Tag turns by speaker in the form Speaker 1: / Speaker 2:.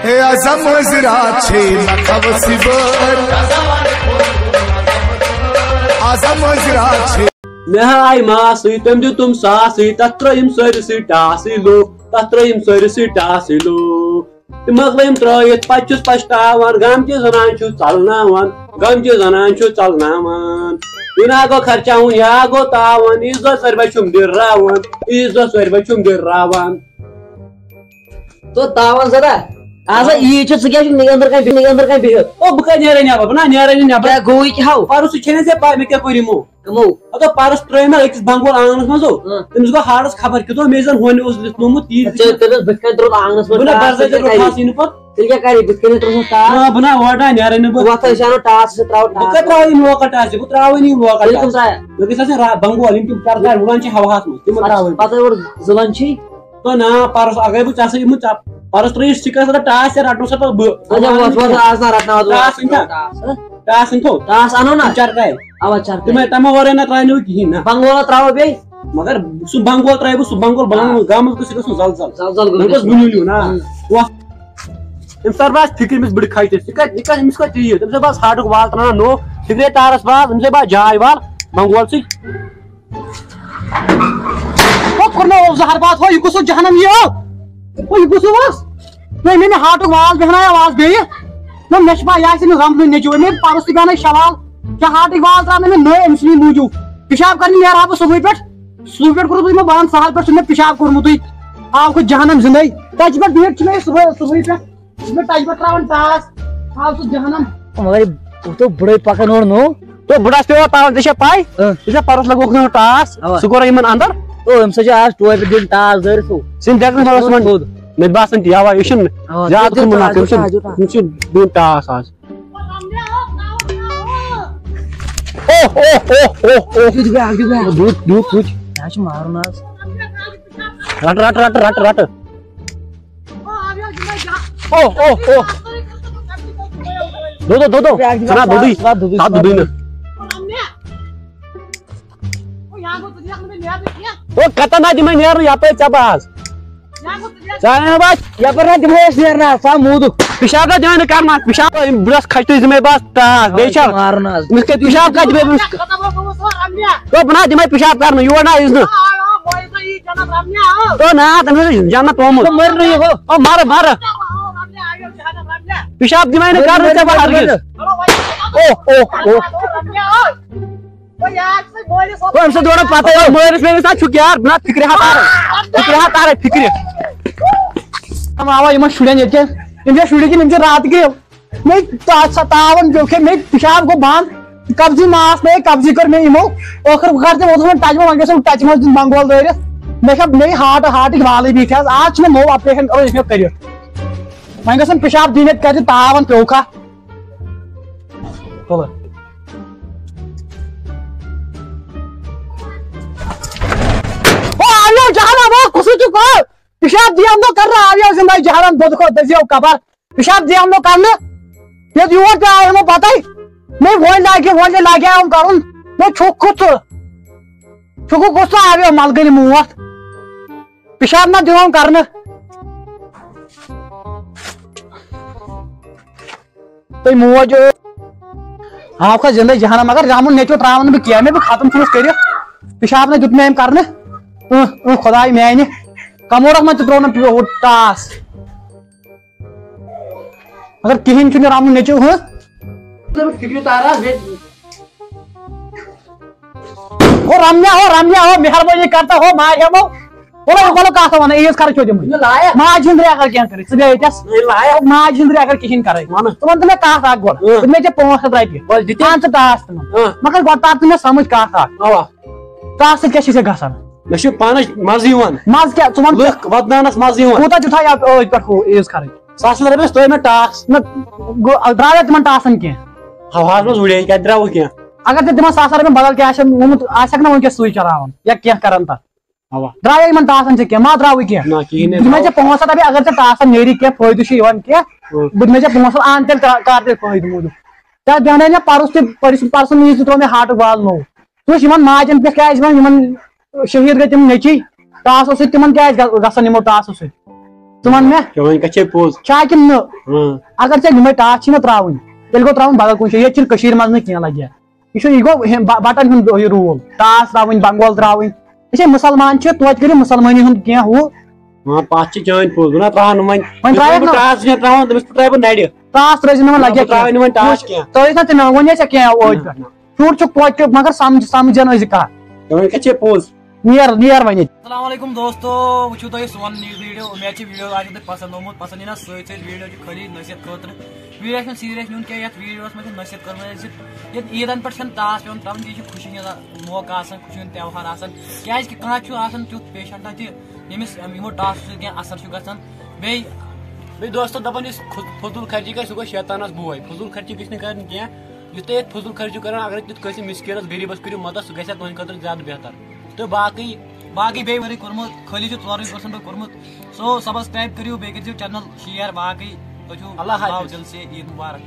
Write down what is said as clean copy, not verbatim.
Speaker 1: आजम हजराछे नखव सिबर आजम हजराछे
Speaker 2: मे आई मास तम दि तुम सास तथ त्रिम सरसी टास लोग तथ त्रिम सरसी टास लोग मकलम त्रित पचुस पछतावान गम की जनान चलनावान गम की जनान चलनावान इना गो खर्चा या गो तावन इज्जत सरबा छुम दिर्रावन इज्जत सरबा छुम दिर्रावन
Speaker 3: तो तावन जरा आज ये क्या अंदर का बिहत
Speaker 2: ओ बका नेरे नेबर ना नेरे नेबर
Speaker 3: क्या गोई क्या हाउ
Speaker 2: परस छने से पा मे क्या करिमो
Speaker 3: कमो
Speaker 2: तो परस ट्रेन एक बंगोल आंगनस मजो तमस गो हार्डस खबर कि तो मेजन होने उस लिखनोमुत ती
Speaker 3: तेरे बिस्किट रो आंगनस में
Speaker 2: बना बरसे तो खास इन पर
Speaker 3: तेल क्या करी बिस्किट रो ता
Speaker 2: ना बना वाटा नेरे ने
Speaker 3: वता इशानो टास से त्राव
Speaker 2: बका त्राव इन वो कटा से त्राव इन वो कटा
Speaker 3: तुम ता
Speaker 2: लगे से बंगोल इन चार गार उड़ान छ हवा हाथ में तिम त्राव
Speaker 3: पता और जुलन छी
Speaker 2: तो ना परस अगर बु चासे इम चाप परस त्रिस सिका सदा टास राटो से ब
Speaker 3: अच्छा वो आज ना रटना
Speaker 2: टास इनको
Speaker 3: टास आनो ना
Speaker 2: चार गाय
Speaker 3: आवा चार
Speaker 2: तुम्हें तम वरे ना ट्राइनो की ना
Speaker 3: बंगोला त्राव बे
Speaker 2: मगर सु बंगोल ट्राइब सु बंगोल बंग गाम को सिकस जल बस बुनिलु ना वा इन सरबास फिक्र मिस बड़ खाइते सिका निका मिस को चाहिए तुमसे बस हार्ड वाल तना नो सिगरेट तारस बास तुमसे बस जाय वाल बंगोल से ओ करना जहर बात हो युको जहनम ये ओ युको बस मैं हार्ड वाल बहनाया आवाज दे ना नशबा यासी ने गम ने जो मैं पारस गाना सवाल क्या हार्ड वाल ता मैं नो एमसी मूजू पेशाब करनी मेरा आप सुबह पेट करू मैं बान साल पे मैं पेशाब करमु तुई आपको जहनम जिंदगी टच पर डेट छ सुबह पे मैं टच पर त्रावन तास आप तो जहनम
Speaker 3: हमारे तो बड़े पकन और नो
Speaker 2: तो बड़ा से तावन देशे पाई इसे परस लगो न टास सुकोर इमन अंदर
Speaker 3: तो हम सजा आज टोय पे दिन टास दर सो
Speaker 2: सिन देख न परस मन में बासन दियावा इशन याद को मुना कुछ दिन टास आज ओ दूध कुछ
Speaker 3: आज मारना
Speaker 2: रट ओ दो सुना दो ना ओ कतना दिमाग नेर या पे चबास सारे बात
Speaker 3: या पर ना दिमाग शेर ना सा मुद
Speaker 2: पेशाब का ध्यान करना पेशाब ब्रश खटते जिम्मे बस ता बेशक
Speaker 3: मारना
Speaker 2: उसके पेशाब का जिम्मे तो बना दिमाग पेशाब करना यो ना इसने तो ना तुम जाना तो
Speaker 3: मर रही हो
Speaker 2: ओ मार पेशाब दिमाग ने कर रहे बाहर ओ तो हमसे दोनों पता है मोर में साथ छुक यार ना फिक्र हाथ आ रहे फिक्र हम आवा इमा शुड़े ने के इनके शुड़े की इनके रात के मैं 57 जो के मैं पेशाब को बांध कब्जी मास में कब्जी कर मैं इमो ओखर करते वो तो टच में मांगे से टच में बंगोल दे रे मैं सब नहीं हार्ट वाले भी थे आज मैं नो ऑपरेशन करो इसमें करियो मांगे से पेशाब दीने करते तावन पेओका तो आयो जहां वो कुछ चुका पेशाब दिया हम तो कर रहा आयो से भाई जहां हम देखो दजियो कबर पेशाब दिया हम तो करने ये युवा क्या है मैं बताई मैं वो लाके हम करूं वो छोको कुछ आयो मालगनी मुंह पेशाब ना दियो हम करने तो मुंह जो आपका जिंदगी जहां मगर रामन नेचो त्रावन भी किया मैं भी खत्म फुस करियो पेशाब ने जुट में हम करने खुदाई मैं कमोरक में त्रोन टास अगर कहीं चुने राम नेचो हो रम्या हो मेहरबानी करता हो मां हम बोलो का था माने एस कर छोड़ दे लाया मां जिंदरी अगर क्या करे सगे एटस लाया मां जिंदरी अगर किहिन करे माने तुम तो मैं का था गोल तुम जे 500 रुपए बोल दिते आंसर टास मगर गोटा तुम समझ का था आवा टास के से गसन नशु पानस मज यवन मज क्या तुम लुक वदनानस मज यवन कोता जुठा या ओय पर को एस करे 7 रुपए तो मैं टास न ड्रावे तुम टासन के हवा में उड़े क्या ड्राव के अगर तुम 7 रुपए बदल के आशक ना उनके सुई चरावन या क्या करन था हवा ड्रावे मन टासन से के मा ड्राव के ना की ने मैं जे 500 रुपए अगर से टासन मेरी के फायदा छी यवन के मैं जे 500 आंतल काटे फायदा मुद ता ध्यान ने परसों नीज तो में हार्ट वाल नो तो यमन माजन पे क्या यमन शहीद गए तुम नेची टास तिम क्या गसन यमो टास वन मे
Speaker 4: वन कचे पोज
Speaker 2: क्या कि न अगर ऐ यमे टास त्रावन तेल गो त्रावन बदल कुछ ये मज न लगे यह गो बटन हूं रूल टास त्रावन बंगोल त्रावन ये मुसलमान तोत कर मुसलमानी हूं क्या हूँ
Speaker 4: पास चान पोज ना त्रान वन
Speaker 2: टास
Speaker 4: नड़
Speaker 2: टास त्र लगे तो मे वन क्या शूर तोत मगर समझन कह
Speaker 4: वन कचे पोज
Speaker 2: नियर वन
Speaker 5: अस्सलाम दोस्तों वो तुम सोन वीडियो उम्मीद वीडियो आज पसंद आमुत पसंद यी सत वीडियो खाली नसीहत खुद वीडियो सीरियस नुन क्या वीडियो मे नसीहत कर ईदन पे ताश पे त्रावन यह खुशी मौका खुशी हूं त्यौहार क्या तुथ पेशेंटा तमिस यमो टास असर ग बे दोस्तों दपान फजूल खर्ची कर सह गो शैतानस बोय फजूल खर्ची गई क्या युत फजूल खर्ची कर अगर तुम मिसकिनस गरीबस करो मदद सह गया तुद ज्यादा बेहतर तो बाकी बे कोर्मुत खाली 4% कोर्मुत सो सब्सक्राइब करियो बे करियो चैनल शेयर बाकी तो अल्लाह हाफिज़ दिल से ईद मुबारक।